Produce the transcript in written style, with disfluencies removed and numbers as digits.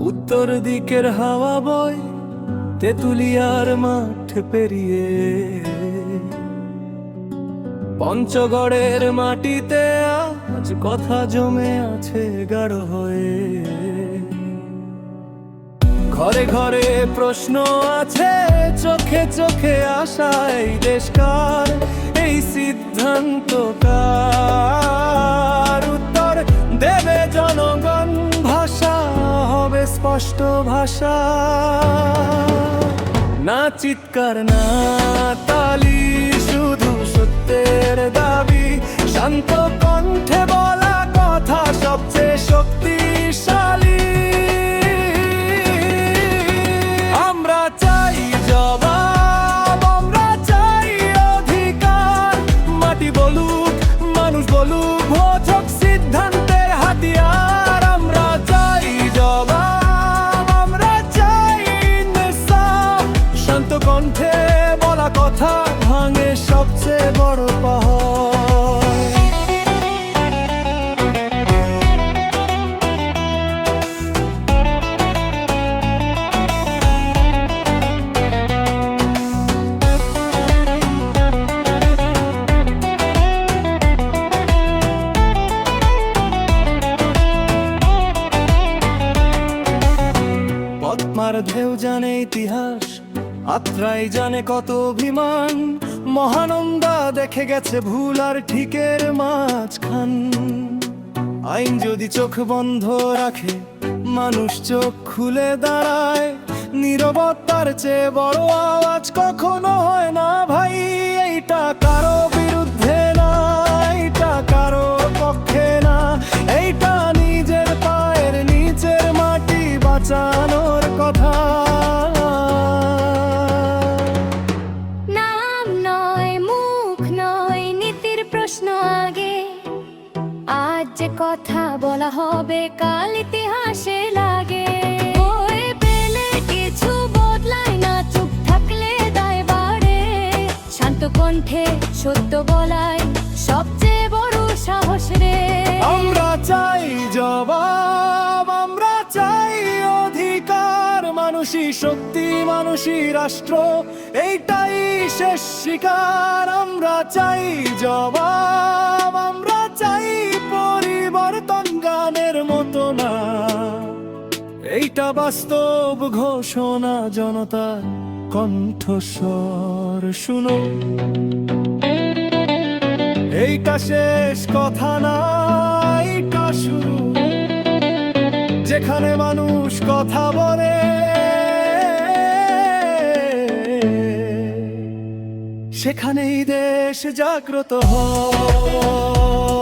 উত্তর দিকের হাওয়া বয় তেঁতুলিয়ার মাঠ পেরিয়ে, পঞ্চগড়ের মাটিতে আজ কথা জমে আছে গাঢ় হয়ে। ঘরে ঘরে প্রশ্ন আছে, চোখে চোখে আশা, এই দেশ কার, এই সিদ্ধান্ত কার? উত্তর দেবে জনগণ, ভাষা হবে স্পষ্ট ভাষা। না চিৎকার না তালি, শুধু সত্যের দাবি, শান্ত কণ্ঠে বলা কথা সবচেয়ে শক্তিশালী। আমরা চাই জবাব, আমরা চাই অধিকার, মাটি বলুক, মানুষ বলুক, ভোট হোক সিদ্ধান্তের হাতিয়ার। আমরা চাই জবাব, আমরা চাই ইনসাফ, শান্ত কণ্ঠে বলা কথা ভাঙে সবচেয়ে বড় পাহাড়। পদ্মার ঢেউ জানে ইতিহাস, আত্রাই জানে কত অভিমান, মহানন্দা দেখে গেছে ভুল আর ঠিকের মাঝখান। আইন যদি চোখ বন্ধ রাখে, মানুষ চোখ খুলে দাঁড়ায়, নীরবতার চেয়ে বড় আওয়াজ কখনো হয় না ভাই। এইটা কারো বিরুদ্ধে না, এইটা কারো পক্ষে না, এইটা নিজের পায়ের নিচের মাটি বাঁচানোর কথা। নাম নয়, মুখ নয়, নীতির প্রশ্ন আগে। আজ যে কথা বলা হবে, কাল ইতিহাসে লাগে। ভয় পেলে কিছু বদলায় না, চুপ থাকলে দায় বাড়ে। শান্ত কণ্ঠে সত্য বলাই সবচেয়ে বড় সাহস রে। আমরা চাই জবাব, আমরা চাই অধিকার, মানুষই শক্তি, মানুষই রাষ্ট্র, এইটাই শেষ শিকার। আমরা চাই জবাব, আমরা চাই পরিবর্তন গানের মতো না, এইটা বাস্তব ঘোষণা, জনতার কণ্ঠস্বর শুনো। এইটা শেষ কথা না, এইটা শুরু, যেখানে মানুষ কথা বলে সেখানেই দেশ জাগ্রত হয়।